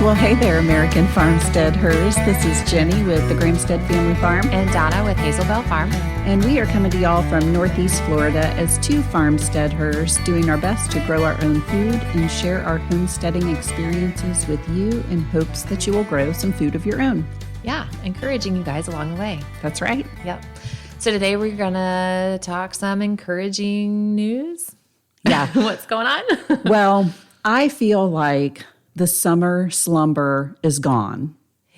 Well, hey there, American FarmsteadHers. This is Jenny with the Gramstead Family Farm. And Donna with Hazelbell Farm. And we are coming to y'all from Northeast Florida as two farmsteadhers doing our best to grow our own food and share our homesteading experiences with you in hopes that you will grow some food of your own. Yeah, encouraging you guys along the way. That's right. Yep. So today we're going to talk some encouraging news. Yeah. What's going on? Well, I feel like the summer slumber is gone.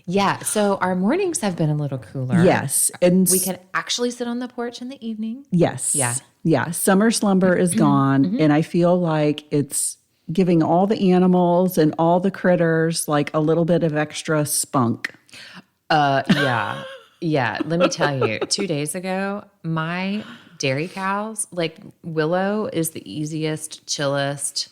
Yeah. So our mornings have been a little cooler. Yes. And we can actually sit on the porch in the evening. Yes. Yeah. Yeah. Summer slumber is gone. And I feel like it's giving all the animals and all the critters like a little bit of extra spunk. Yeah. Yeah. Let me tell you, 2 days ago, my dairy cows, like Willow is the easiest, chillest,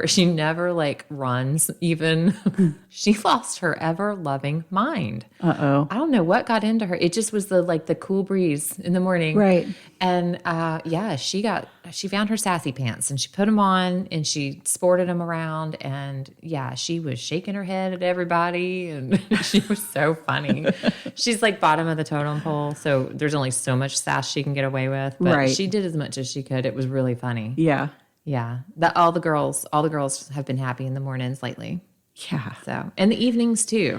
she never like runs even. She lost her ever loving mind. Uh-oh. I don't know what got into her. It just was the cool breeze in the morning. Right. And she found her sassy pants and she put them on and she sported them around and she was shaking her head at everybody and she was so funny. She's like bottom of the totem pole, so there's only so much sass she can get away with, but she did as much as she could. It was really funny. Yeah. Yeah. All the girls have been happy in the mornings lately. Yeah. So, and the evenings too.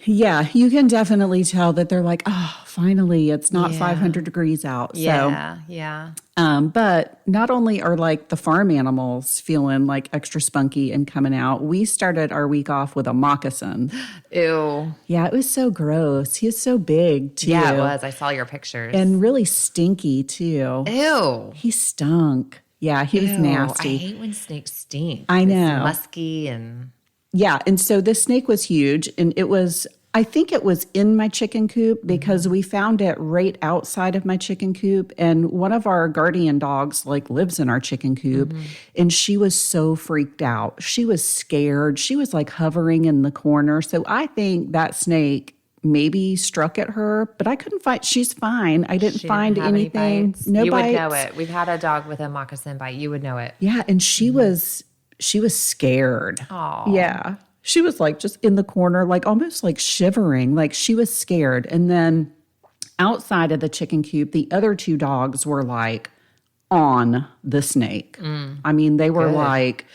Yeah. You can definitely tell that they're like, oh, finally, it's not 500 degrees out. Yeah. So, yeah. But not only are like the farm animals feeling like extra spunky and coming out, we started our week off with a moccasin. Ew. Yeah. It was so gross. He was so big too. Yeah, it was. I saw your pictures. And really stinky too. Ew. He stunk. Yeah, he was nasty. I hate when snakes stink. I know. It's musky and... Yeah, and so this snake was huge, and I think it was in my chicken coop because we found it right outside of my chicken coop, and one of our guardian dogs like lives in our chicken coop, and she was so freaked out. She was scared. She was like hovering in the corner. So I think that snake maybe struck at her, but I couldn't find. She's fine. I didn't find anything. No bites. Would know it. We've had a dog with a moccasin bite. You would know it. Yeah, and she was scared. Oh, yeah. She was like just in the corner, like almost like shivering, like she was scared. And then outside of the chicken coop, the other two dogs were like on the snake. I mean, they were like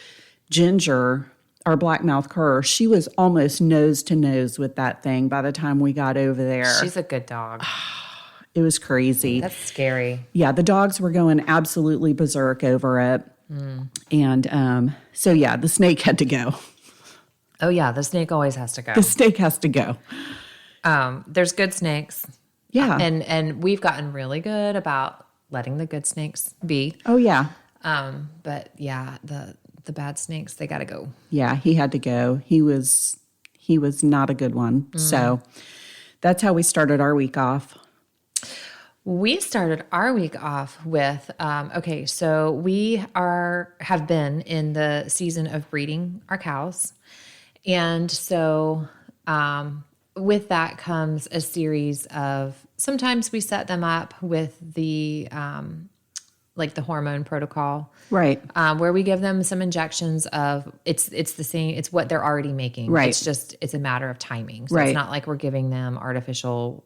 Ginger, our blackmouth cur. She was almost nose to nose with that thing by the time we got over there. She's a good dog. It was crazy. That's scary. Yeah, the dogs were going absolutely berserk over it. And so, yeah, the snake had to go. Oh, yeah, the snake always has to go. The snake has to go. There's good snakes. Yeah. And we've gotten really good about letting the good snakes be. Oh, yeah. But, yeah, the bad snakes, they got to go. Yeah, he had to go. He was not a good one. So that's how we started our week off. We started our week off with, so we have been in the season of breeding our cows. And so with that comes a series of, sometimes we set them up with the the hormone protocol. Right. Where we give them some injections of, it's the same, it's what they're already making. Right. It's a matter of timing. So right. It's not like we're giving them artificial,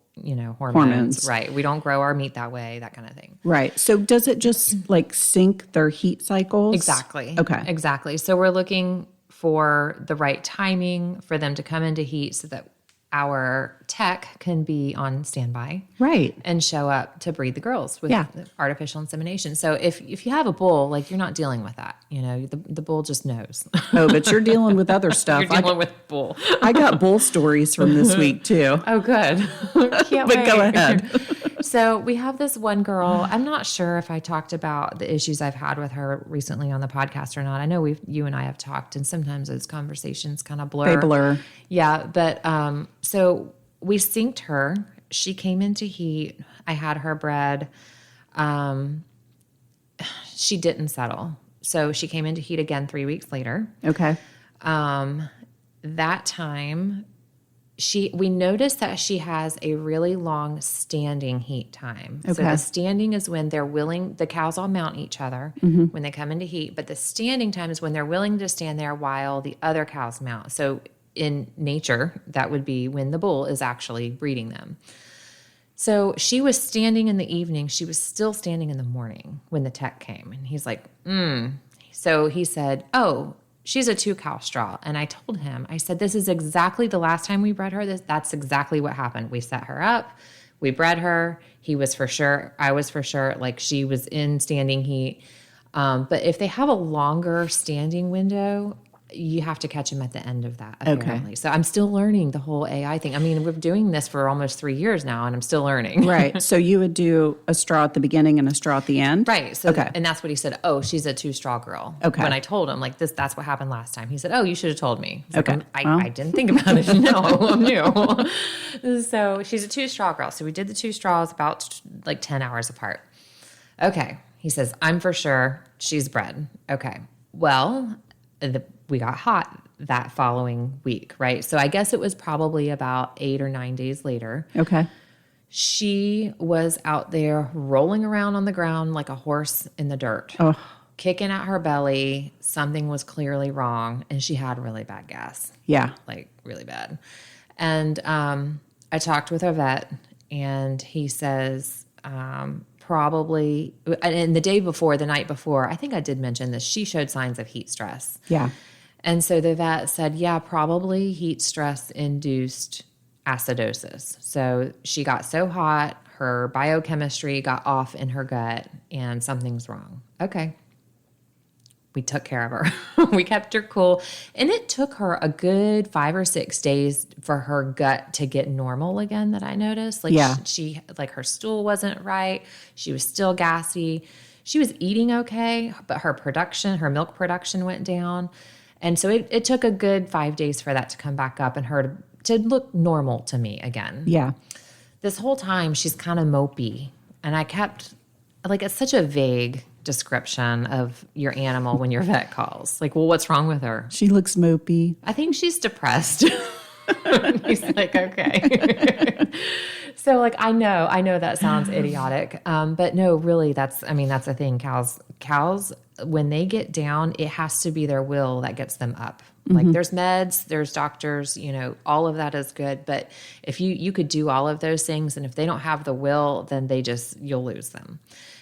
hormones. Right. We don't grow our meat that way, that kind of thing. Right. So does it just like sync their heat cycles? Exactly. Okay. Exactly. So we're looking for the right timing for them to come into heat so that our tech can be on standby. Right. And show up to breed the girls with artificial insemination. So if you have a bull, like you're not dealing with that, the bull just knows. Oh, but you're dealing with other stuff. You're dealing with bull. I got bull stories from this week too. Oh, good. Can't but wait. Go ahead. So we have this one girl. I'm not sure if I talked about the issues I've had with her recently on the podcast or not. I know you and I have talked, and sometimes those conversations kind of blur. They blur. Yeah, but so we synced her. She came into heat. I had her bred. She didn't settle. So she came into heat again 3 weeks later. Okay. That time, we noticed that she has a really long standing heat time. Okay. So the standing is when the cows all mount each other when they come into heat, but the standing time is when they're willing to stand there while the other cows mount. So in nature, that would be when the bull is actually breeding them. So she was standing in the evening. She was still standing in the morning when the tech came. And he's like, So he said, oh, she's a 2-cow straw. And I told him, I said, this is exactly the last time we bred her. That's exactly what happened. We set her up. We bred her. He was for sure. I was for sure. Like, she was in standing heat. But if they have a longer standing window, you have to catch them at the end of that, apparently. Okay. So I'm still learning the whole AI thing. I mean, we're doing this for almost 3 years now, and I'm still learning. Right. So you would do a straw at the beginning and a straw at the end? Right. So, okay. And that's what he said. Oh, she's a 2-straw girl. Okay. When I told him, like, that's what happened last time. He said, oh, you should have told me. Okay. Like, I didn't think about it. No, I'm new. So she's a 2-straw girl. So we did the 2 straws about like 10 hours apart. Okay. He says, I'm for sure she's bred. Okay. Well, we got hot that following week, right? So I guess it was probably about 8 or 9 days later. Okay. She was out there rolling around on the ground like a horse in the dirt, kicking at her belly. Something was clearly wrong, and she had really bad gas. Yeah. Like, really bad. And I talked with her vet, and he says probably, and the night before, I think I did mention this, she showed signs of heat stress. Yeah. And so the vet said, yeah, probably heat stress induced acidosis. So she got so hot, her biochemistry got off in her gut, and something's wrong. Okay. We took care of her. We kept her cool. And it took her a good 5 or 6 days for her gut to get normal again, that I noticed. Like, she like, her stool wasn't right. She was still gassy. She was eating okay, but her milk production went down. And so it took a good 5 days for that to come back up and her to look normal to me again. Yeah. This whole time, she's kind of mopey. And I kept, like, it's such a vague description of your animal when your vet calls. Like, well, what's wrong with her? She looks mopey. I think she's depressed. He's like, okay. So, like, I know that sounds idiotic. But no, really, that's the thing. Cows, when they get down, it has to be their will that gets them up. Mm-hmm. Like, there's meds, there's doctors, all of that is good. But if you could do all of those things, and if they don't have the will, then you'll lose them.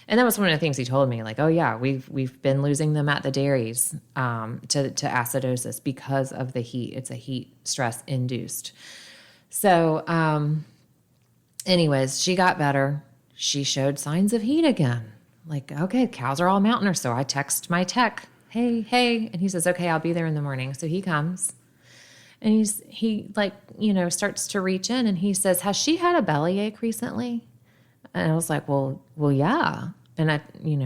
And that was one of the things he told me, like, oh yeah, we've been losing them at the dairies to acidosis because of the heat. It's a heat stress induced. So, anyways, she got better. She showed signs of heat again. Like, okay, cows are all mountainers. So I text my tech, hey, and he says, okay, I'll be there in the morning. So he comes, and he starts to reach in, and he says, has she had a bellyache recently? And I was like, well, yeah. And I,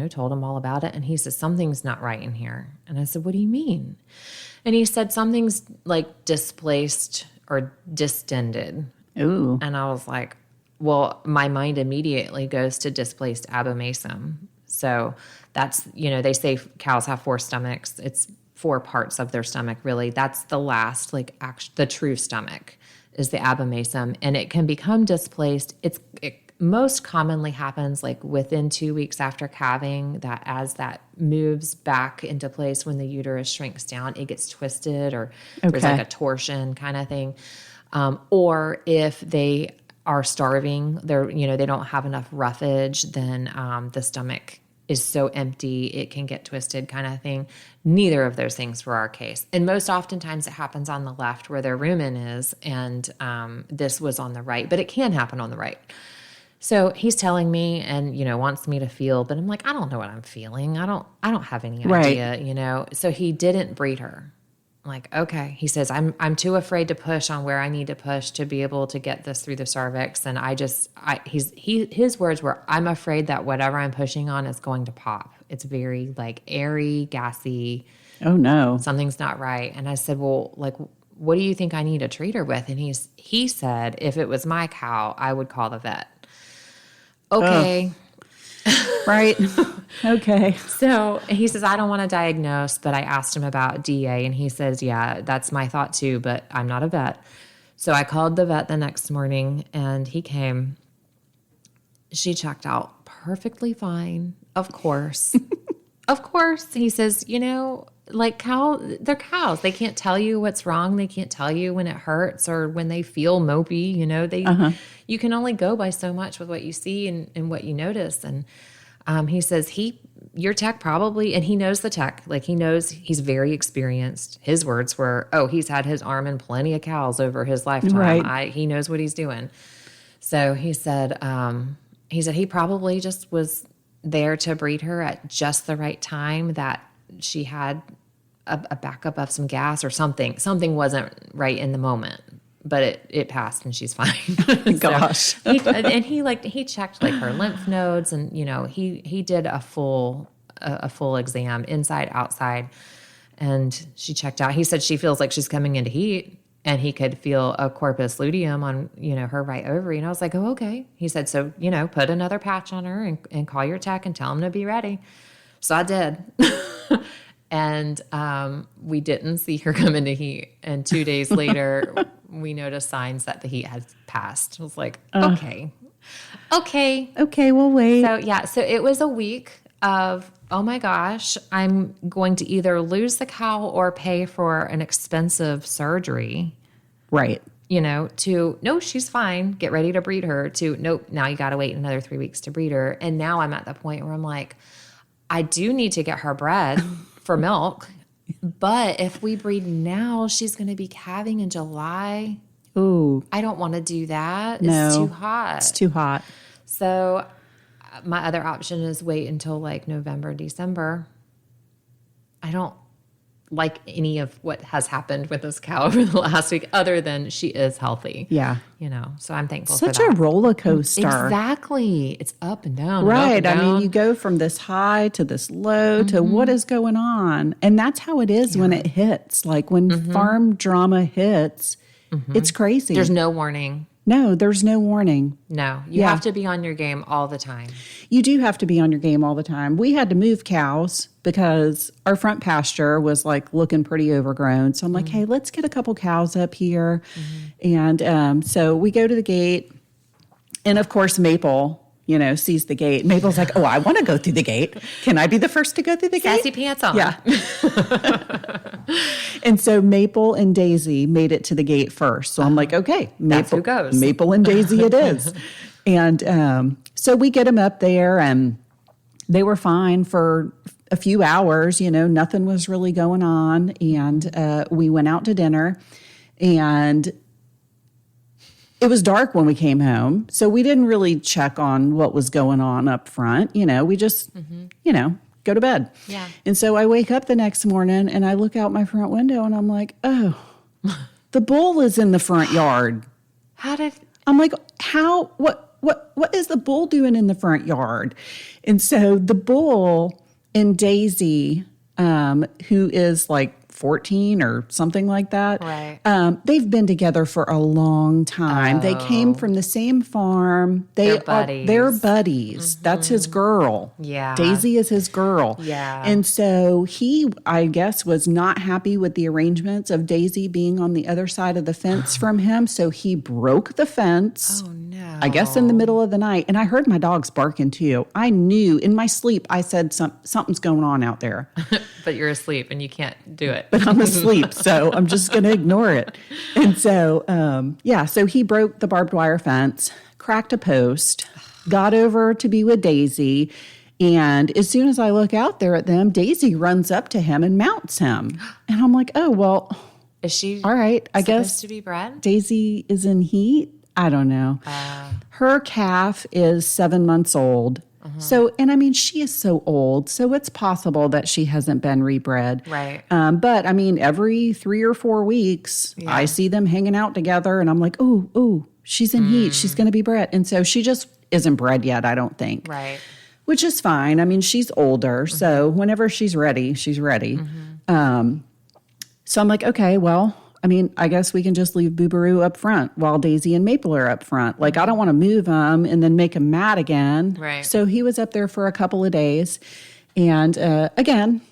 told him all about it. And he says, something's not right in here. And I said, what do you mean? And he said, something's like displaced or distended. Ooh. And I was like, well, my mind immediately goes to displaced abomasum. So that's, they say cows have 4 stomachs. It's 4 parts of their stomach, really. That's the last, the true stomach is the abomasum. And it can become displaced. It most commonly happens like within 2 weeks after calving, that as that moves back into place when the uterus shrinks down, it gets twisted, or there's like a torsion kind of thing. Or if they are starving, they don't have enough roughage, then the stomach is so empty it can get twisted kind of thing. Neither of those things were our case. And most oftentimes it happens on the left where their rumen is, and this was on the right, but it can happen on the right. So he's telling me and, wants me to feel, but I'm like, I don't know what I'm feeling. I don't have any idea, So he didn't breed her. I'm like, okay. He says, I'm too afraid to push on where I need to push to be able to get this through the cervix. And his words were, I'm afraid that whatever I'm pushing on is going to pop. It's very like airy, gassy. Oh no. Something's not right. And I said, well, like, what do you think I need to treat her with? And he said, if it was my cow, I would call the vet. Okay. Right. Okay. So he says, I don't want to diagnose, but I asked him about DA, and he says, yeah, that's my thought too, but I'm not a vet. So I called the vet the next morning, and he came. She checked out perfectly fine. Of course. Of course. He says, Like they're cows. They can't tell you what's wrong. They can't tell you when it hurts or when they feel mopey. You know, you can only go by so much with what you see and what you notice. And he says your tech probably, and he knows the tech. Like he knows he's very experienced. His words were, "Oh, he's had his arm in plenty of cows over his lifetime. Right. He knows what he's doing." So he said he probably just was there to breed her at just the right time, that she had a backup of some gas or something. Something wasn't right in the moment, but it passed and she's fine. Gosh. He checked like her lymph nodes, and you know, he did a full exam inside, outside, and she checked out. He said she feels like she's coming into heat, and he could feel a corpus luteum on, you know, her right ovary. And I was like, oh, okay. He said, so, you know, put another patch on her and call your tech and tell him to be ready. So I did. And we didn't see her come into heat. And 2 days later, we noticed signs that the heat had passed. I was like, okay, we'll wait. So, yeah, so it was a week of, oh my gosh, I'm going to either lose the cow or pay for an expensive surgery. Right. You know, to, no, she's fine, get ready to breed her, to, nope, now you got to wait another 3 weeks to breed her. And now I'm at the point where I'm like, I do need to get her bred for milk. But if we breed now, she's going to be calving in July. Ooh. I don't want to do that. No, it's too hot. It's too hot. So my other option is wait until like November, December. I don't like any of what has happened with this cow over the last week, other than she is healthy. Yeah. You know, so I'm thankful Such for that. a roller coaster. Exactly. It's up and down. Right. And up and down. I mean, you go from this high to this low to what is going on. And that's how it is when it hits. Like when farm drama hits, it's crazy. There's no warning. No, there's no warning. No, you have to be on your game all the time. You do have to be on your game all the time. We had to move cows because our front pasture was like looking pretty overgrown. So I'm like, hey, let's get a couple cows up here. And so we go to the gate. And of course, Maple, you know, sees the gate. Maple's like, oh, I want to go through the gate. Can I be the first to go through the gate? Sassy pants on. Yeah. And so Maple and Daisy made it to the gate first. So I'm like, okay, That's who goes. Maple and Daisy it is. And so we get them up there, and they were fine for a few hours. You know, nothing was really going on. And we went out to dinner, and it was dark when we came home. So we didn't really check on what was going on up front. You know, we just, you know, go to bed. Yeah. And so I wake up the next morning and I look out my front window and I'm like, oh, the bull is in the front yard. I'm like, what is the bull doing in the front yard? And so the bull and Daisy, who is like 14 or something like that. Right. They've been together for a long time. They came from the same farm. They're buddies. That's his girl. Yeah. Daisy is his girl. Yeah. And so he, I guess, was not happy with the arrangements of Daisy being on the other side of the fence from him. So he broke the fence. Oh, no. I guess in the middle of the night. And I heard my dogs barking too. I knew in my sleep, I said something's going on out there. But you're asleep and you can't do it. But I'm asleep, so I'm just going to ignore it. And so, so he broke the barbed wire fence, cracked a post, got over to be with Daisy. And as soon as I look out there at them, Daisy runs up to him and mounts him. And I'm like, oh, well, is she all right, I guess to be bred? Daisy is in heat. I don't know. Her calf is 7 months old. So, and I mean, she is so old, so it's possible that she hasn't been rebred. Right. But I mean, every 3 or 4 weeks, I see them hanging out together and I'm like, oh, she's in heat. She's going to be bred. And so she just isn't bred yet, I don't think. Right. Which is fine. I mean, she's older. So whenever she's ready, she's ready. So I'm like, okay, well, I mean, I guess we can just leave Boobaroo up front while Daisy and Maple are up front. Like, I don't want to move him and then make him mad again. Right. So he was up there for a couple of days. And again,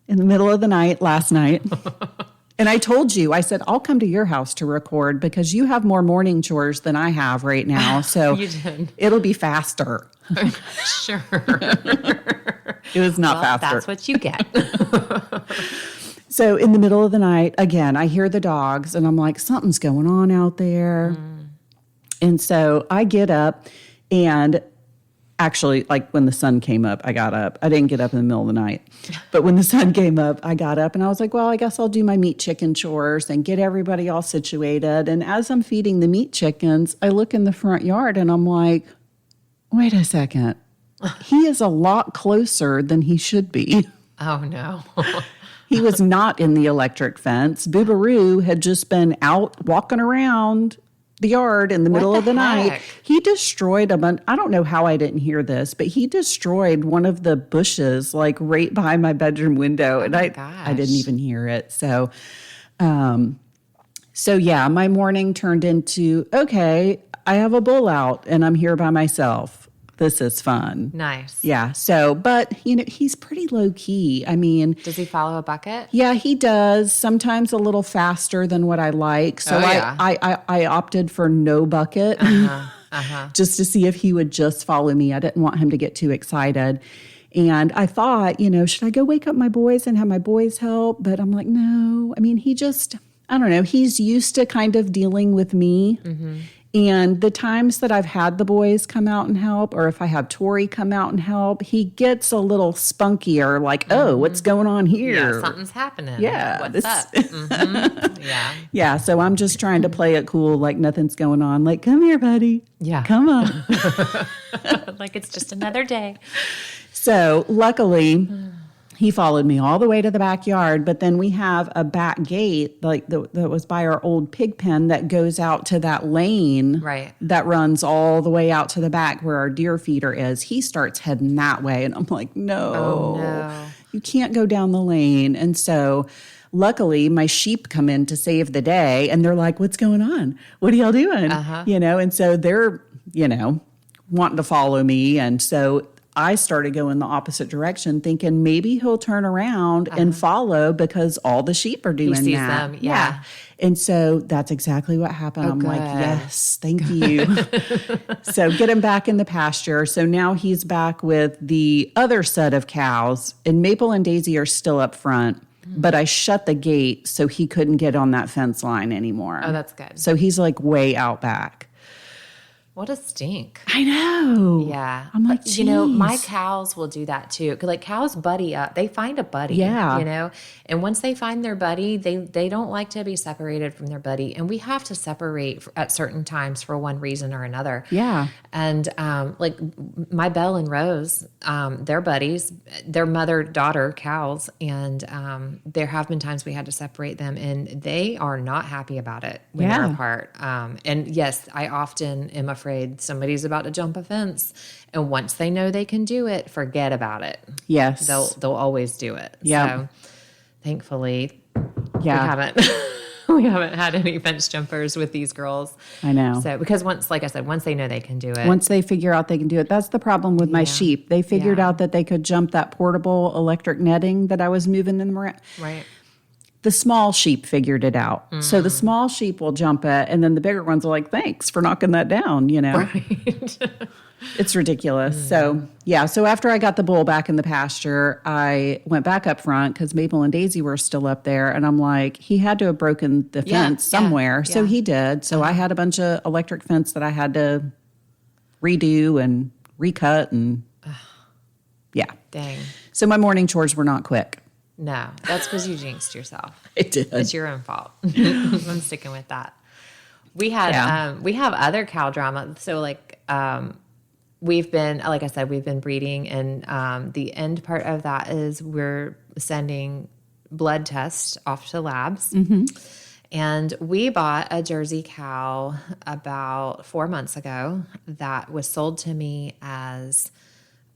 in the middle of the night, last night, and I told you, I said, I'll come to your house to record because you have more morning chores than I have right now. So You did. it'll be faster. Sure. It was not faster. That's what you get. So in the middle of the night, again, I hear the dogs and I'm like, something's going on out there. And so I get up and actually, like when the sun came up, I got up. I didn't get up in the middle of the night. But when the sun came up, I got up and I was like, well, I guess I'll do my meat chicken chores and get everybody all situated. And as I'm feeding the meat chickens, I look in the front yard and I'm like, wait a second. He is a lot closer than he should be. Oh, no. He was not in the electric fence. Boobaroo had just been out walking around the yard in the middle of the night. He destroyed I don't know how I didn't hear this, but he destroyed one of the bushes like right behind my bedroom window. And I didn't even hear it. So yeah, my morning turned into, okay, I have a bull out and I'm here by myself. This is fun. Nice. Yeah. So, but, he's pretty low key. I mean, does he follow a bucket? Yeah, he does. Sometimes a little faster than what I like. So I opted for no bucket just to see if he would just follow me. I didn't want him to get too excited. And I thought, should I go wake up my boys and have my boys help? But I'm like, no. I mean, I don't know. He's used to kind of dealing with me. Mm-hmm. And the times that I've had the boys come out and help, or if I have Tori come out and help, he gets a little spunkier, like, oh, what's going on here? Yeah, something's happening. Yeah. What's up? Mm-hmm. Yeah. Yeah, so I'm just trying to play it cool, like nothing's going on. Like, come here, buddy. Yeah. Come on. Like it's just another day. So luckily, he followed me all the way to the backyard, but then we have a back gate like that was by our old pig pen that goes out to that lane that runs all the way out to the back where our deer feeder is. He starts heading that way, and I'm like, no, you can't go down the lane. And so luckily, my sheep come in to save the day, and they're like, what's going on? What are y'all doing? And so they're, wanting to follow me. And so I started going the opposite direction, thinking maybe he'll turn around and follow because all the sheep are doing that. He sees them, yeah. And so that's exactly what happened. I'm like, yes, thank you. So get him back in the pasture. So now he's back with the other set of cows, and Maple and Daisy are still up front. But I shut the gate so he couldn't get on that fence line anymore. Oh, that's good. So he's like way out back. What a stink. I know. Yeah. I'm like, my cows will do that too. 'Cause like cows buddy up. They find a buddy. Yeah. And once they find their buddy, they don't like to be separated from their buddy. And we have to separate at certain times for one reason or another. Yeah. And like my Belle and Rose, they're buddies. They're mother-daughter cows. And there have been times we had to separate them, and they are not happy about it when they're apart. And yes, I often am afraid somebody's about to jump a fence, and once they know they can do it, forget about it. Yes, they'll always do it. Yeah. So thankfully, we haven't had any fence jumpers with these girls. I know. So because once they know they can do it, once they figure out they can do it, that's the problem with my sheep. They figured out that they could jump that portable electric netting that I was moving them around. Right. The small sheep figured it out. So the small sheep will jump it, and then the bigger ones are like, thanks for knocking that down, Right. It's ridiculous. So, so after I got the bull back in the pasture, I went back up front because Maple and Daisy were still up there, and I'm like, he had to have broken the fence somewhere. Yeah. So he did. So I had a bunch of electric fence that I had to redo and recut, and Dang. So my morning chores were not quick. No, that's because you jinxed yourself. It did. It's your own fault. I'm sticking with that. We have other cow drama. So we've been breeding, and the end part of that is we're sending blood tests off to labs. Mm-hmm. And we bought a Jersey cow about 4 months ago that was sold to me as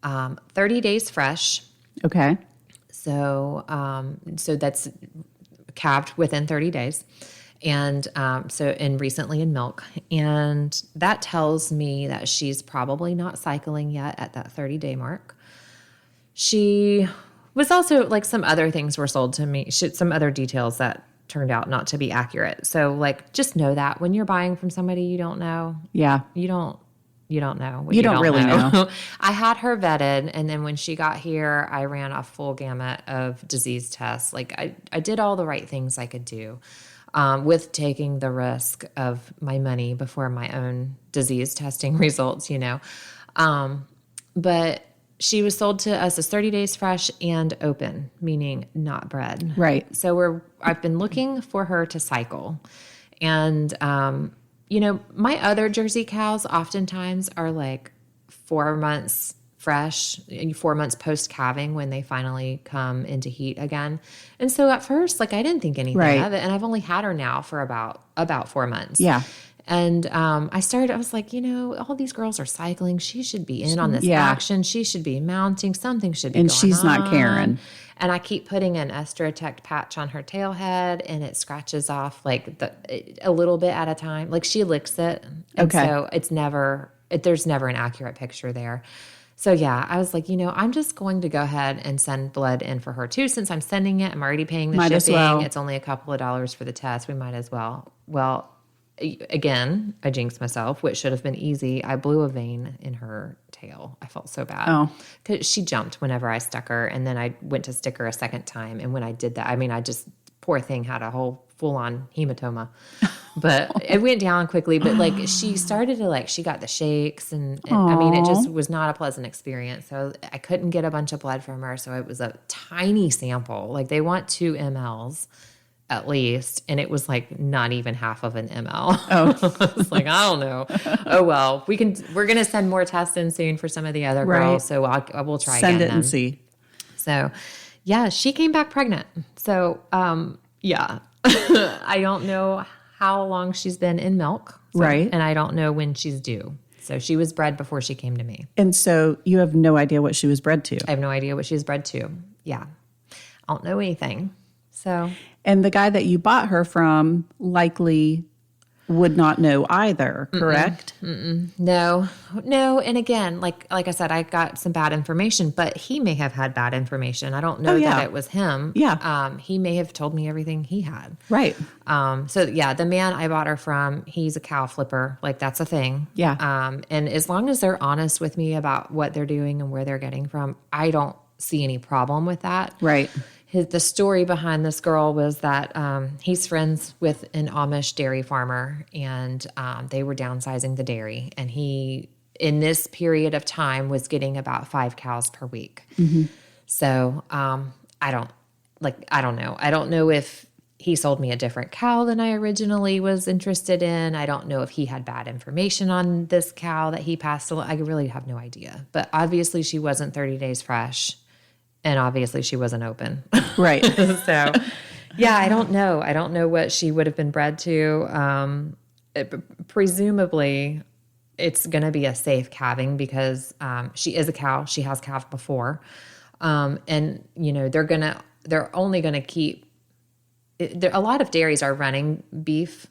30 days fresh. Okay. So that's calved within 30 days. And recently in milk. And that tells me that she's probably not cycling yet at that 30-day mark. She was also like some other things were sold to me, some other details that turned out not to be accurate. So like just know that when you're buying from somebody you don't know, you don't You don't know. What You don't really know. I had her vetted, and then when she got here, I ran a full gamut of disease tests. Like I did all the right things I could do, with taking the risk of my money before my own disease testing results, But she was sold to us as 30 days fresh and open, meaning not bred. Right. So I've been looking for her to cycle. And, my other Jersey cows oftentimes are like 4 months fresh, 4 months post calving when they finally come into heat again. And so at first, like I didn't think anything of it. And I've only had her now for about 4 months. Yeah. And I was like, all these girls are cycling. She should be in on this action. She should be mounting. Something should be going on. And she's not caring. And I keep putting an Estrotect patch on her tail head, and it scratches off like a little bit at a time. Like she licks it. And so there's never an accurate picture there. So yeah, I was like, I'm just going to go ahead and send blood in for her too. Since I'm sending it, I'm already paying the shipping. Well. It's only a couple of dollars for the test. We might as well. Well, again, I jinxed myself, which should have been easy. I blew a vein in her tail. I felt so bad. Because she jumped whenever I stuck her, and then I went to stick her a second time. And when I did that, poor thing had a whole full-on hematoma. But it went down quickly. But like she started to she got the shakes, and it just was not a pleasant experience. So I couldn't get a bunch of blood from her. So it was a tiny sample. Like they want 2 mLs. At least, and it was like not even half of an ml. I was like, I don't know. Oh well, we're gonna send more tests in soon for some of the other girls, so I will try send again it and see. So, yeah, she came back pregnant. So, I don't know how long she's been in milk, right? And I don't know when she's due. So she was bred before she came to me. And so you have no idea what she was bred to. I have no idea what she was bred to. Yeah, I don't know anything. So. And the guy that you bought her from likely would not know either, correct? No. And again, like I said, I got some bad information, but he may have had bad information. I don't know that it was him. Yeah. He may have told me everything he had. Right. The man I bought her from, he's a cow flipper. Like that's a thing. Yeah. And as long as they're honest with me about what they're doing and where they're getting from, I don't see any problem with that. Right. The story behind this girl was that he's friends with an Amish dairy farmer, and they were downsizing the dairy. And he, in this period of time, was getting about 5 cows per week. Mm-hmm. So I don't know. I don't know if he sold me a different cow than I originally was interested in. I don't know if he had bad information on this cow that he passed along. I really have no idea. But obviously she wasn't 30 days fresh. And obviously she wasn't open. Right. So, yeah, I don't know. I don't know what she would have been bred to. Presumably, it's going to be a safe calving because she is a cow. She has calved before. And, they're only going to keep a lot of dairies are running beef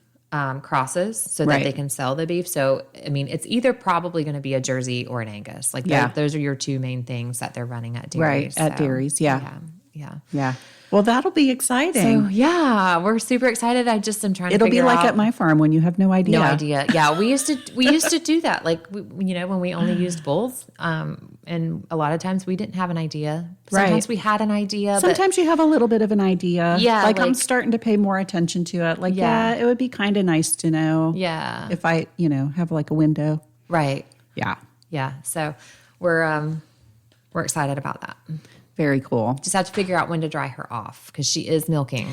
crosses so that they can sell the beef. So, it's either probably going to be a Jersey or an Angus. Like those are your 2 main things that they're running at dairies. Right, at dairies, Yeah. Well, that'll be exciting. So, yeah, we're super excited. I just am trying to It'll figure be like out. at my farm when you have no idea. No idea. Yeah, we used to do that. Like, when we only used bulls, and a lot of times we didn't have an idea. Sometimes we had an idea. Sometimes you have a little bit of an idea. Yeah. Like I'm starting to pay more attention to it. Like, it would be kind of nice to know. Yeah. If I, have like a window. Right. Yeah. Yeah. So we're excited about that. Very cool. Just have to figure out when to dry her off because she is milking.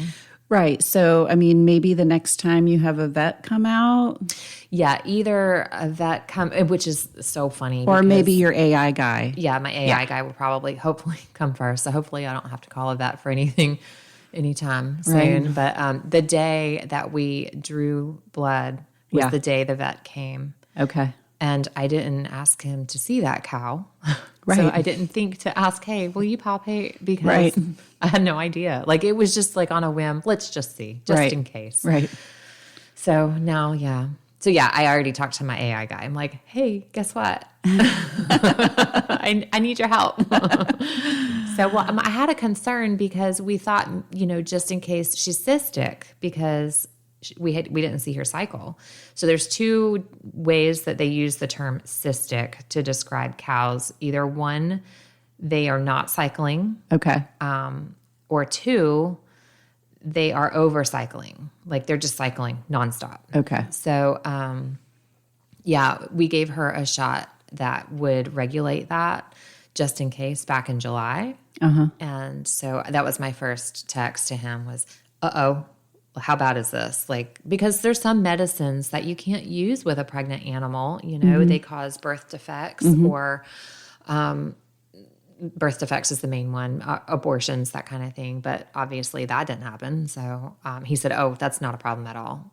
Right. So, maybe the next time you have a vet come out. Yeah, either a vet come, which is so funny. Or maybe your AI guy. Yeah, my AI guy will hopefully come first. So hopefully I don't have to call a vet for anything anytime soon. Right. But the day that we drew blood was the day the vet came. Okay. And I didn't ask him to see that cow. Right. So I didn't think to ask, hey, will you palpate? Because I had no idea. Like it was just like on a whim. Let's just see, just in case. Right. So now, So I already talked to my AI guy. I'm like, hey, guess what? I need your help. I had a concern because we thought, just in case she's cystic because we didn't see her cycle. So there's two ways that they use the term cystic to describe cows. Either one, they are not cycling. Okay. Or two, they are overcycling. Like they're just cycling nonstop. Okay. So, we gave her a shot that would regulate that just in case back in July. And so that was my first text to him was, how bad is this? Like, because there's some medicines that you can't use with a pregnant animal, they cause birth defects or, birth defects is the main one, abortions, that kind of thing. But obviously that didn't happen. So he said, that's not a problem at all.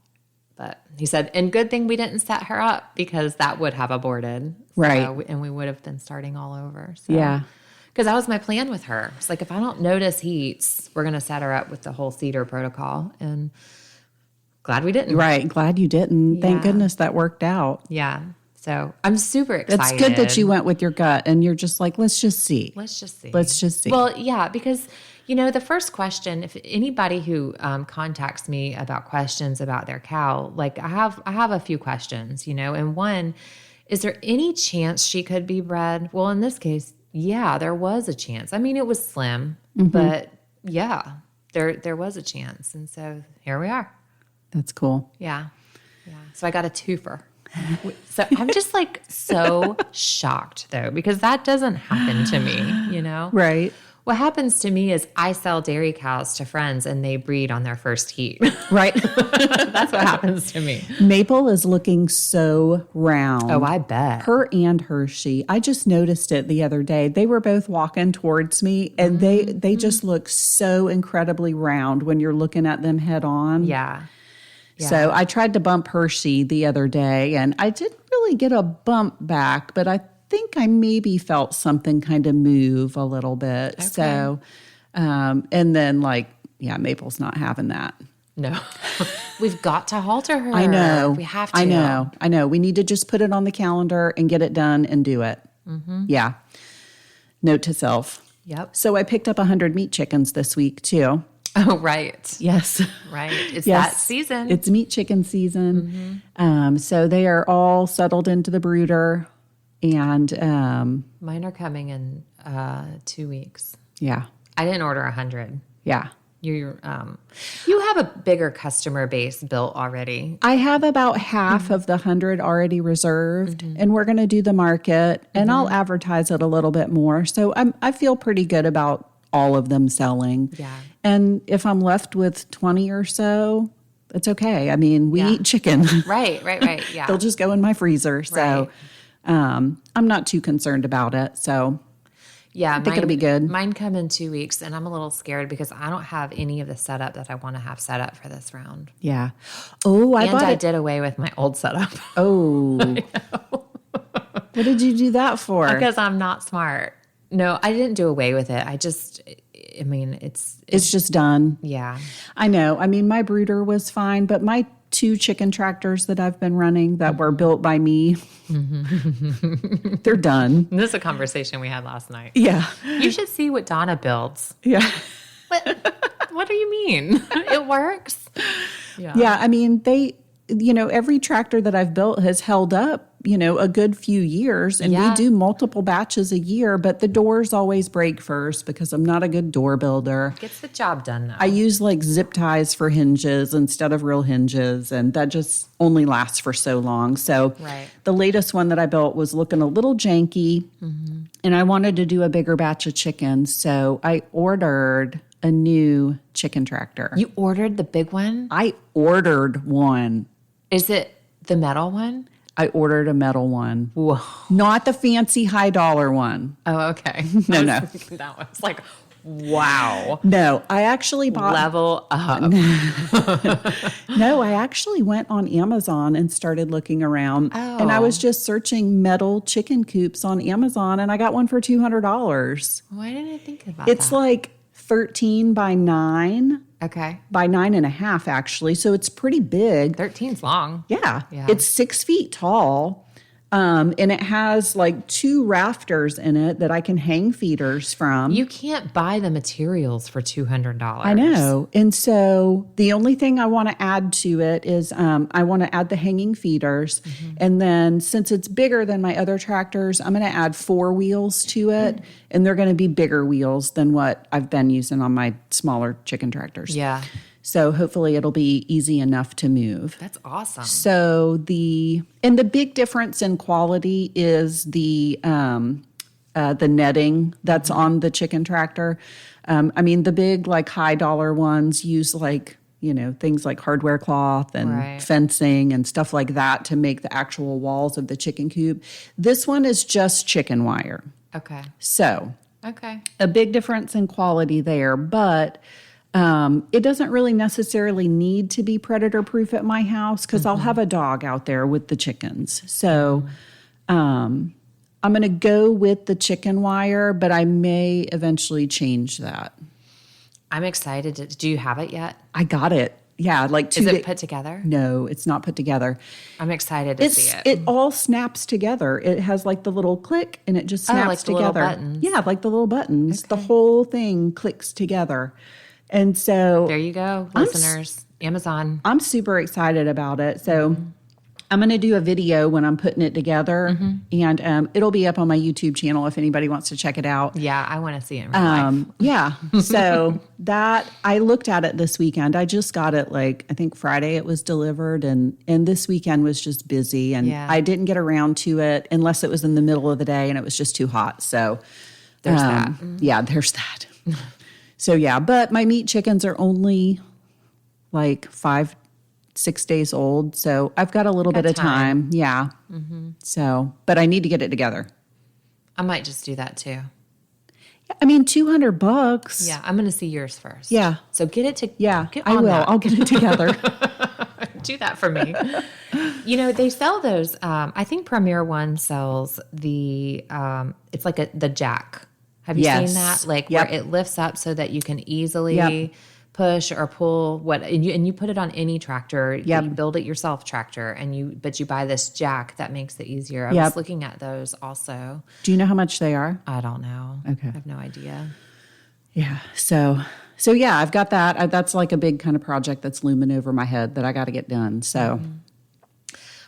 But he said, and good thing we didn't set her up because that would have aborted. Right. And we would have been starting all over. So. Yeah. Because that was my plan with her. It's like, if I don't notice heats, we're going to set her up with the whole cedar protocol. And glad we didn't. Right. Glad you didn't. Thank goodness that worked out. Yeah. So I'm super excited. It's good that you went with your gut and you're just like, let's just see. Let's just see. Well, yeah, because, the first question, if anybody who contacts me about questions about their cow, like I have a few questions, and one, is there any chance she could be bred? Well, in this case, yeah, there was a chance. I mean, it was slim, but yeah, there was a chance. And so here we are. That's cool. Yeah. Yeah. So I got a twofer. So I'm just like so shocked though, because that doesn't happen to me, Right. What happens to me is I sell dairy cows to friends and they breed on their first heat. Right. That's what happens to me. Maple is looking so round. Oh, I bet. Her and Hershey. I just noticed it the other day. They were both walking towards me and they just look so incredibly round when you're looking at them head on. Yeah. So I tried to bump Hershey the other day and I didn't really get a bump back, but I think I maybe felt something kind of move a little bit. Okay. So, and then Maple's not having that. No, we've got to halter her. I know. We have to. I know. We need to just put it on the calendar and get it done and do it. Yeah. Note to self. Yep. So I picked up 100 meat chickens this week too. Oh, right. Yes. Right. It's that season. It's meat chicken season. So they are all settled into the brooder. And mine are coming in 2 weeks. Yeah. I didn't order 100. Yeah. You have a bigger customer base built already. I have about half of the 100 already reserved, and we're going to do the market, and I'll advertise it a little bit more. So I feel pretty good about all of them selling. Yeah. And if I'm left with 20 or so, it's okay. I mean, we eat chicken. Right. Yeah. They'll just go in my freezer. So I'm not too concerned about it. So yeah, I think it'll be good. Mine come in 2 weeks, and I'm a little scared because I don't have any of the setup that I want to have set up for this round. Yeah. Oh, I did away with my old setup. Oh. What did you do that for? Because I'm not smart. No, I didn't do away with it. It's just done. Yeah. I know. I mean, my brooder was fine, but my 2 chicken tractors that I've been running that were built by me, they're done. This is a conversation we had last night. Yeah. You should see what Donna builds. Yeah. What do you mean? It works. Yeah. I mean, every tractor that I've built has held up, a good few years, and we do multiple batches a year, but the doors always break first because I'm not a good door builder. Gets the job done though. I use zip ties for hinges instead of real hinges, and that just only lasts for so long. So the latest one that I built was looking a little janky, and I wanted to do a bigger batch of chickens, so I ordered a new chicken tractor. You ordered the big one? I ordered one. Is it the metal one? I ordered a metal one. Whoa. Not the fancy high dollar one. Oh, okay. No. That was like, wow. No, I actually bought... Level up. No, I actually went on Amazon and started looking around. Oh. And I was just searching metal chicken coops on Amazon, and I got one for $200. Why didn't I think about It's that? like 13 by 9. Okay. By 9.5, actually. So it's pretty big. 13's long. Yeah. Yeah. It's 6 feet tall. And it has like 2 rafters in it that I can hang feeders from. You can't buy the materials for $200. I know. And so the only thing I want to add to it is I want to add the hanging feeders. And then since it's bigger than my other tractors, I'm going to add 4 wheels to it. And they're going to be bigger wheels than what I've been using on my smaller chicken tractors. Yeah. So hopefully it'll be easy enough to move. That's awesome. So the big difference in quality is the netting that's on the chicken tractor. I mean, the big like high dollar ones use like, things like hardware cloth and fencing and stuff like that to make the actual walls of the chicken coop. This one is just chicken wire. Okay. So Okay. a big difference in quality there, but it doesn't really necessarily need to be predator proof at my house because I'll have a dog out there with the chickens. So I'm going to go with the chicken wire, but I may eventually change that. I'm excited. Do you have it yet? I got it. Yeah, like 2 Is days. it put together? No, it's not put together. I'm excited to see it. It all snaps together. It has like the little click and it just snaps like the together. little buttons. Yeah, like the little buttons. The whole thing clicks together. And so There you go, listeners. Amazon. I'm super excited about it. So I'm going to do a video when I'm putting it together, and it'll be up on my YouTube channel if anybody wants to check it out. Yeah, I want to see it in real life. Yeah. So that I looked at it this weekend. I just got it I think Friday it was delivered, and this weekend was just busy, and I didn't get around to it unless it was in the middle of the day and it was just too hot. So There's that. Yeah, there's that. So yeah, but my meat chickens are only like 5-6 days old, so I've got a little bit of time. Yeah. So, but I need to get it together. I might just do that too. I mean, $200. Yeah, I'm going to see yours first. Yeah. So get it to. Yeah, get I on will. that. I'll get it together. Do that for me. They sell those. I think Premier One sells the. It's like the jack. Have you seen that? Where it lifts up so that you can easily push or pull and you put it on any tractor. You build it yourself tractor, but you buy this jack that makes it easier. I was looking at those also. Do you know how much they are? I don't know. Okay. I have no idea. Yeah. So yeah, I've got that. That's like a big kind of project that's looming over my head that I got to get done. So.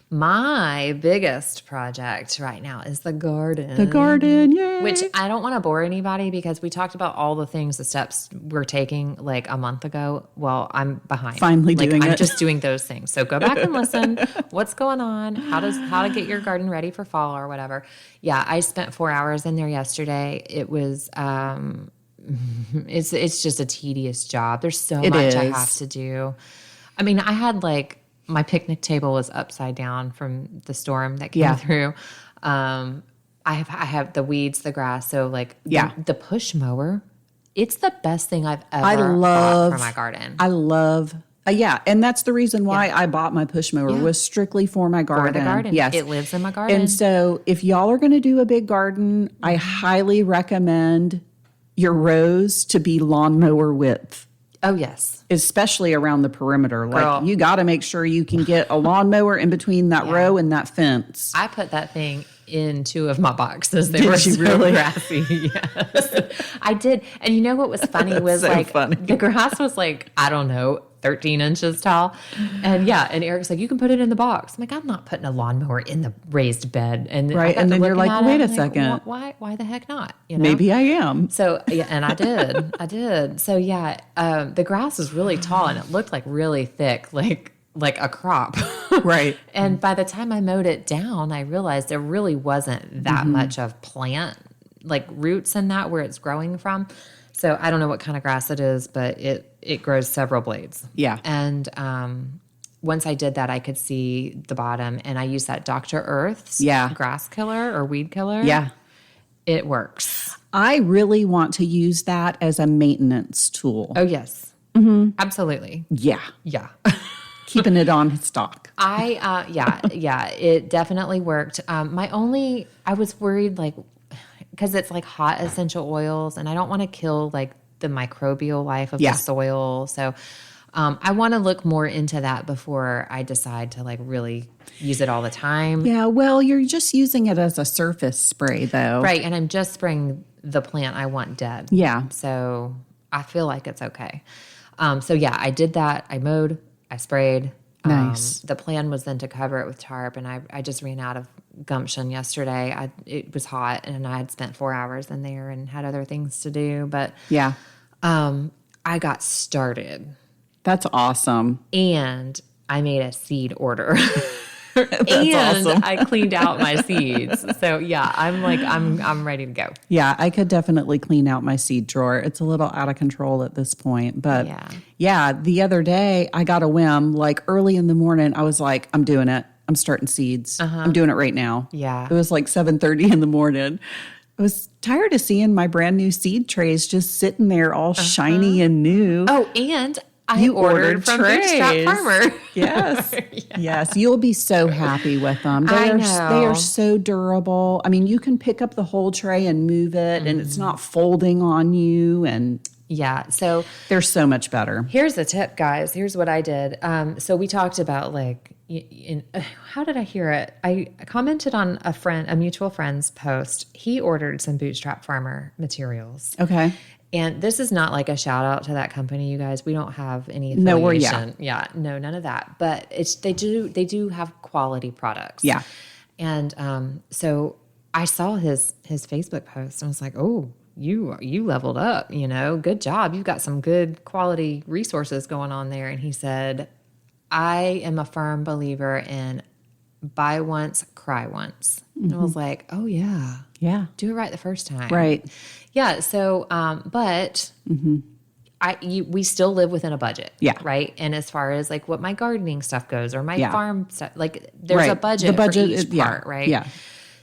My biggest project right now is the garden. The garden, yay! Which I don't want to bore anybody because we talked about all the steps we're taking like a month ago. Well, I'm behind. Finally doing it. I'm just doing those things. So go back and listen. What's going on? How to get your garden ready for fall or whatever. Yeah, I spent 4 hours in there yesterday. It was it's just a tedious job. There's so much I have to do. I mean, I had my picnic table was upside down from the storm that came through. I have the weeds, the grass. So the push mower, it's the best thing I've ever bought for my garden. I love, and that's the reason why I bought my push mower was strictly for my garden. For the garden. Yes. It lives in my garden. And so if y'all are going to do a big garden, I highly recommend your rows to be lawnmower width. Oh, yes. Especially around the perimeter. You got to make sure you can get a lawnmower in between that row and that fence. I put that thing in 2 of my boxes. They were so grassy. Yes. I did. And you know what was funny was funny. The grass was I don't know, 13 inches tall. And Eric's like, you can put it in the box. I'm like, I'm not putting a lawnmower in the raised bed. And and then you're like, wait a second. Why the heck not? Maybe I am. So, and I did. So, the grass was really tall and it looked really thick, like a crop. Right. And by the time I mowed it down, I realized there really wasn't that much of plant, roots in that where it's growing from. So I don't know what kind of grass it is, but it grows several blades. Yeah. And once I did that, I could see the bottom, and I used that Dr. Earth's grass killer or weed killer. Yeah. It works. I really want to use that as a maintenance tool. Oh, yes. Mm-hmm. Absolutely. Yeah. Yeah. Keeping it on stock. It definitely worked. I was worried, because it's hot essential oils, and I don't want to kill the microbial life of the soil. So I want to look more into that before I decide to like really use it all the time. Yeah, well, you're just using it as a surface spray, though. Right, and I'm just spraying the plant I want dead. Yeah. So I feel like it's okay. So yeah, I did that. I mowed, I sprayed. Nice. The plan was then to cover it with tarp, and I just ran out of gumption yesterday. It was hot, and I had spent 4 hours in there and had other things to do. But Yeah. I got started, That's awesome. and I made a seed order. That's and awesome. I cleaned out my seeds. So yeah, I'm ready to go. Yeah, I could definitely clean out my seed drawer. It's a little out of control at this point. But yeah, the other day I got a whim, like early in the morning, I was like, I'm doing it. I'm starting seeds. I'm doing it right now. Yeah. It was like 7:30 in the morning. I was tired of seeing my brand new seed trays just sitting there all shiny and new. Oh, and I ordered from Bootstrap Farmer. Yes. Yes. You'll be so happy with them. They are so durable. I mean, you can pick up the whole tray and move it and it's not folding on you, and Yeah. So they're so much better. here's the tip, guys. Here's what I did. So we talked about like, how did I hear it? I commented on a mutual friend's post. He ordered some Bootstrap Farmer materials. Okay. And this is not like a shout out to that company, you guys. We don't have any No, affiliation. No, none of that. But they do have quality products. Yeah. And so I saw his Facebook post and I was like, oh, you leveled up, good job. You've got some good quality resources going on there. And he said, I am a firm believer in buy once, cry once. And I was like, oh yeah. Yeah. Do it right the first time. Right. Yeah. So, but we still live within a budget. Yeah. Right. And as far as like what my gardening stuff goes or my farm stuff, like there's Right. a budget, The budget for each is- part. Right. Yeah.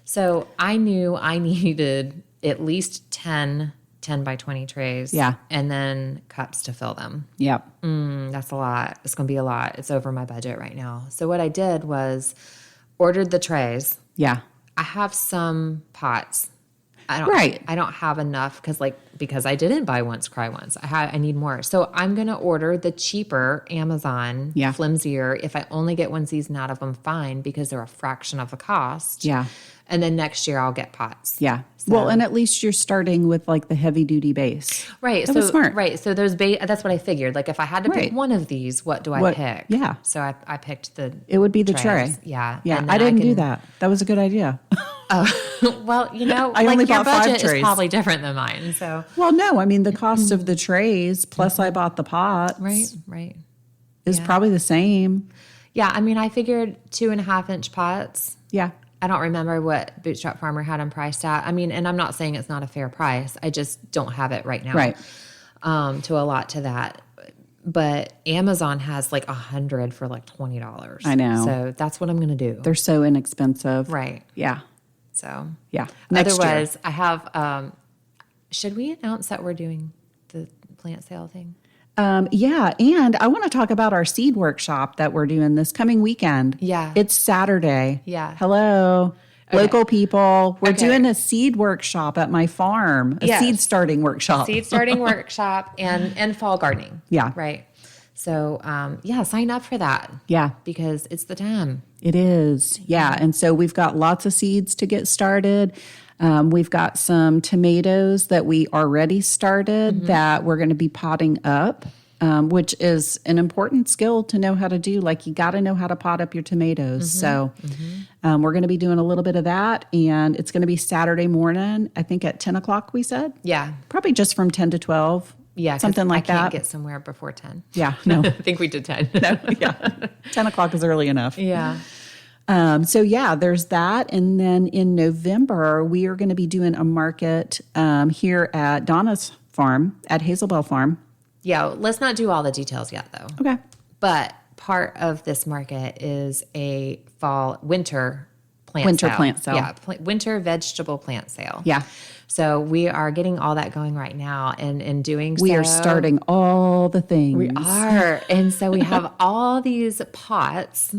So I knew I needed at least 10 by 20 trays. Yeah. And then cups to fill them. Yep. That's a lot. It's going to be a lot. It's over my budget right now. So what I did was ordered the trays. Yeah. I have some pots. I don't have enough because I didn't buy once, cry once. I need more. So I'm going to order the cheaper Amazon flimsier. If I only get one season out of them, fine, because they're a fraction of the cost. Yeah. And then next year I'll get pots. Yeah. So- Well, and at least you're starting with like the heavy duty base. Right. That was smart. Right. So that's what I figured. Like if I had to pick one of these, what do I pick? Yeah. So I picked It would be the trays. tray. Yeah. Yeah. And then I didn't do that. That was a good idea. Well, I only your bought 5 budget is trays. probably different than mine. So Well, no, I mean, the cost of the trays plus I bought the pots right. is probably the same. Yeah, I mean, I figured 2.5-inch pots. Yeah. I don't remember what Bootstrap Farmer had them priced at. I mean, and I'm not saying it's not a fair price. I just don't have it right now. Right. To allot to that. But Amazon has like 100 for like $20. I know. So that's what I'm going to do. They're so inexpensive. Right. Yeah. So Yeah. Next otherwise, I have. Should we announce that we're doing the plant sale thing? Yeah. And I want to talk about our seed workshop that we're doing this coming weekend. Yeah. It's Saturday. Yeah. Hello. Local people. We're Okay. doing a seed workshop at my farm, a Yes. seed starting workshop. Seed starting workshop and fall gardening. Yeah. Right. So, sign up for that. Yeah. Because it's the time. It is. Yeah. And so we've got lots of seeds to get started. We've got some tomatoes that we already started that we're going to be potting up, which is an important skill to know how to do. Like you got to know how to pot up your tomatoes. So we're going to be doing a little bit of that. And it's going to be Saturday morning, I think at 10 o'clock, we said. Yeah. Probably just from 10 to 12. Yeah. 'Cause something like I can't that. get somewhere before 10. Yeah. No. I think we did 10. Yeah. 10 o'clock is early enough. Yeah. So yeah, there's that. And then in November, we are going to be doing a market here at Donna's farm, at Hazelbell Farm. Yeah. Let's not do all the details yet, though. Okay. But part of this market is a winter plant sale. Yeah. Winter vegetable plant sale. Yeah. So we are getting all that going right now. And in doing so, We are starting all the things. We are. And so we have all these pots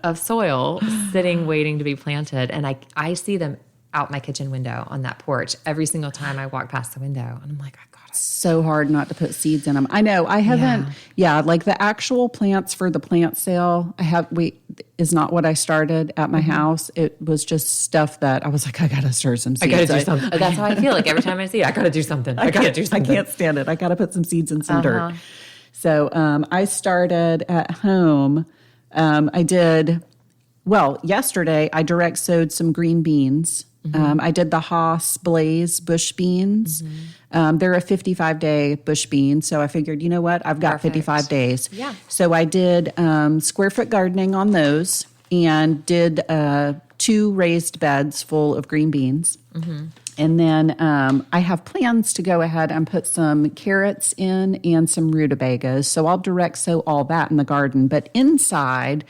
of soil sitting, waiting to be planted. And I see them out my kitchen window on that porch every single time I walk past the window. And I'm like, I got it. So hard not to put seeds in them. I know. I haven't. Yeah, like the actual plants for the plant sale, is not what I started at my house. It was just stuff that I was like, I got to stir some seeds. I got to do something. That's how I feel like every time I see it. I got to do something. I can't stand it. I got to put some seeds in some dirt. So I started at home. Yesterday I direct sowed some green beans. I did the Haas Blaze bush beans. They're a 55-day bush bean. So I figured, you know what? I've got 55 days. Yeah. So I did square foot gardening on those and did 2 raised beds full of green beans. And then I have plans to go ahead and put some carrots in and some rutabagas. So I'll direct sow all that in the garden. But inside,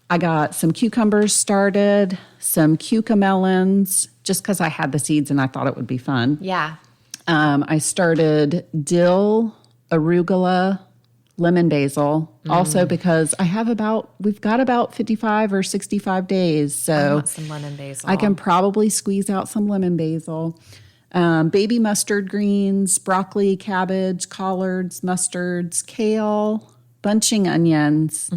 I got some cucumbers started, some cucamelons, just because I had the seeds and I thought it would be fun. Yeah. I started dill, arugula, lemon basil, also because we've got about 55 or 65 days. So I want some lemon basil. I can probably squeeze out some lemon basil. Baby mustard greens, broccoli, cabbage, collards, mustards, kale, bunching onions,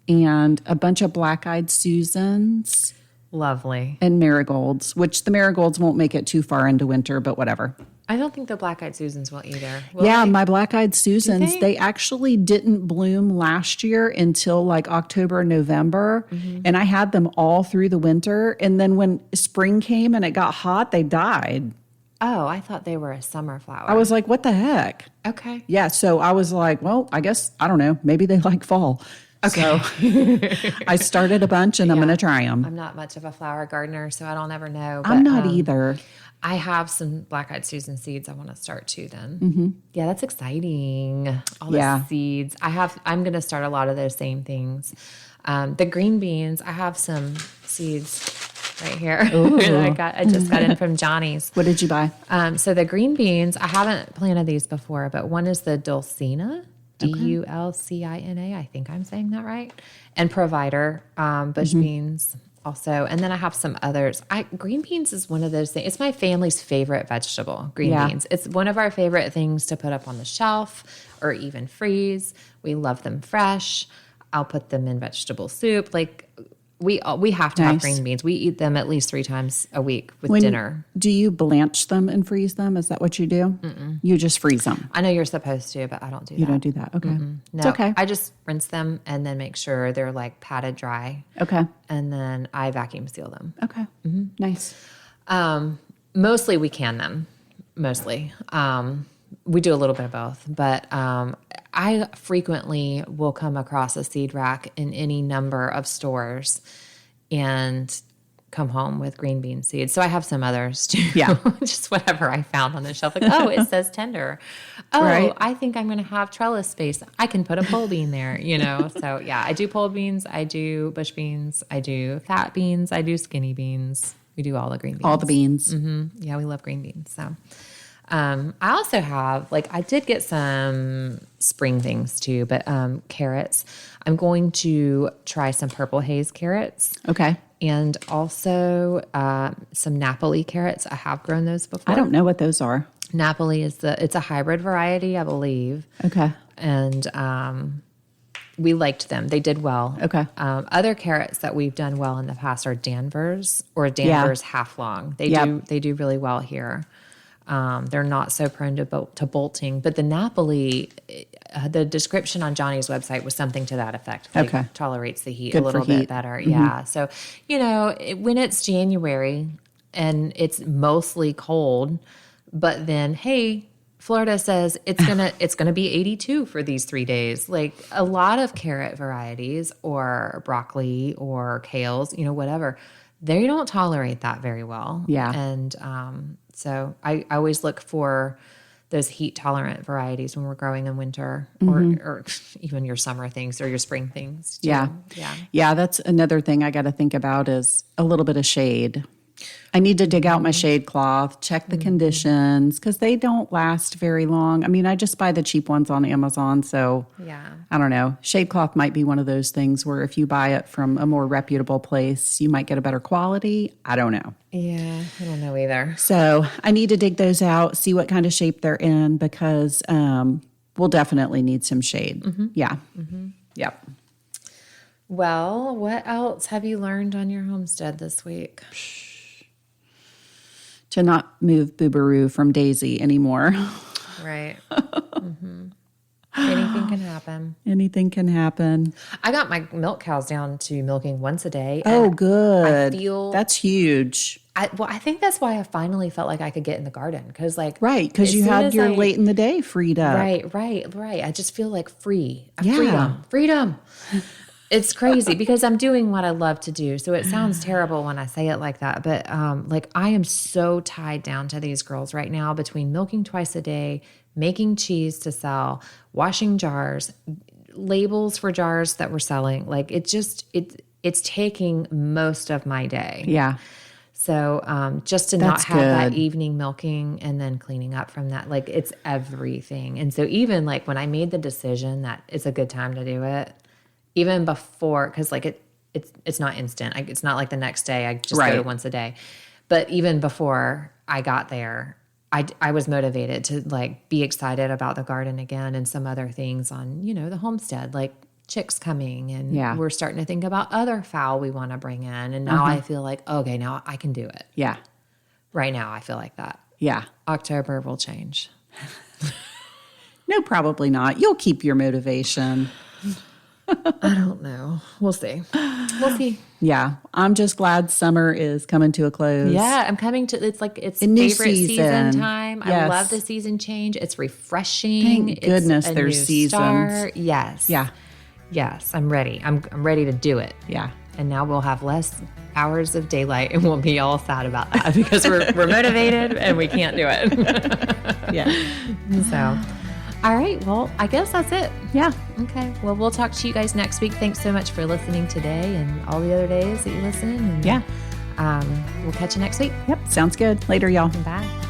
and a bunch of black-eyed Susans. Lovely. And marigolds, which the marigolds won't make it too far into winter, but whatever. I don't think the black-eyed Susans will either. My black-eyed Susans, they actually didn't bloom last year until like October, November. And I had them all through the winter. And then when spring came and it got hot, they died. Oh, I thought they were a summer flower. I was like, what the heck? Okay. Yeah, so I was like, well, I guess, I don't know, maybe they like fall. Okay. So I started a bunch and I'm going to try them. I'm not much of a flower gardener, so I don't ever know. But, I'm not either. I have some black-eyed Susan seeds I want to start too then. Yeah, that's exciting. All the seeds. I'm going to start a lot of those same things. The green beans, I have some seeds right here. I just got in from Johnny's. What did you buy? So the green beans, I haven't planted these before, but one is the Dulcina, Dulcina. I think I'm saying that right. And Provider, bush beans also. And then I have some others. Green beans is one of those things. It's my family's favorite vegetable, green beans. It's one of our favorite things to put up on the shelf or even freeze. We love them fresh. I'll put them in vegetable soup. Like we have to have green beans. We eat them at least 3 times a week with dinner. Do you blanch them and freeze them? Is that what you do? You just freeze them. I know you're supposed to, but I don't do that. You don't do that. Okay. No, it's okay. I just rinse them and then make sure they're like patted dry. Okay. And then I vacuum seal them. Okay. Nice. Mostly we can them. Mostly. We do a little bit of both, but I frequently will come across a seed rack in any number of stores and come home with green bean seeds. So I have some others too. Yeah. Just whatever I found on the shelf. Like, oh, it says tender. Oh, right. I think I'm going to have trellis space. I can put a pole bean there, So yeah, I do pole beans. I do bush beans. I do fat beans. I do skinny beans. We do all the green beans. All the beans. Yeah, we love green beans. So I also have, I did get some spring things too, but carrots. I'm going to try some purple haze carrots. Okay. And also some Napoli carrots. I have grown those before. I don't know what those are. Napoli it's a hybrid variety, I believe. Okay. And we liked them. They did well. Okay. Other carrots that we've done well in the past are Danvers or Danvers half long. They do really well here. They're not so prone to bolting, but the Napoli, the description on Johnny's website was something to that effect. Tolerates the heat a little bit better. Yeah. So, when it's January and it's mostly cold, but then, hey, Florida says it's gonna be 82 for these 3 days. Like a lot of carrot varieties or broccoli or kales, whatever, they don't tolerate that very well. Yeah. And so I always look for those heat tolerant varieties when we're growing in winter or even your summer things or your spring things too. Yeah. That's another thing I got to think about is a little bit of shade. I need to dig out my shade cloth, check the conditions, because they don't last very long. I mean, I just buy the cheap ones on Amazon, so Yeah. I don't know. Shade cloth might be one of those things where if you buy it from a more reputable place, you might get a better quality. I don't know. Yeah, I don't know either. So I need to dig those out, see what kind of shape they're in, because we'll definitely need some shade. Yeah. Yep. Well, what else have you learned on your homestead this week? To not move Boobaroo from Daisy anymore. Right. Anything can happen. Anything can happen. I got my milk cows down to milking once a day. Oh, and good. I feel that's huge. I think that's why I finally felt like I could get in the garden because, right, because you had your late in the day freed up. Right. I just feel like free. Yeah. Freedom. It's crazy because I'm doing what I love to do. So it sounds terrible when I say it like that. But I am so tied down to these girls right now between milking twice a day, making cheese to sell, washing jars, labels for jars that we're selling. It's taking most of my day. Yeah. So just to not have that evening milking and then cleaning up from that, it's everything. And so even when I made the decision that it's a good time to do it, even before, because it's not instant. It's not like the next day. I just go to once a day. But even before I got there, I was motivated to be excited about the garden again and some other things on, the homestead, like chicks coming. And we're starting to think about other fowl we want to bring in. And now I feel like, okay, now I can do it. Yeah. Right now I feel like that. Yeah. October will change. No, probably not. You'll keep your motivation. I don't know. We'll see. Yeah. I'm just glad summer is coming to a close. Yeah. I'm coming to, it's new favorite season time. Yes. I love the season change. It's refreshing. Thank goodness there's seasons. Start. Yes. Yeah. Yes. I'm ready. I'm ready to do it. Yeah. And now we'll have less hours of daylight and we'll be all sad about that because we're motivated and we can't do it. Yeah. So. All right. Well, I guess that's it. Yeah. Okay. Well, we'll talk to you guys next week. Thanks so much for listening today and all the other days that you listen. And, yeah. We'll catch you next week. Yep. Sounds good. Later, y'all. Bye.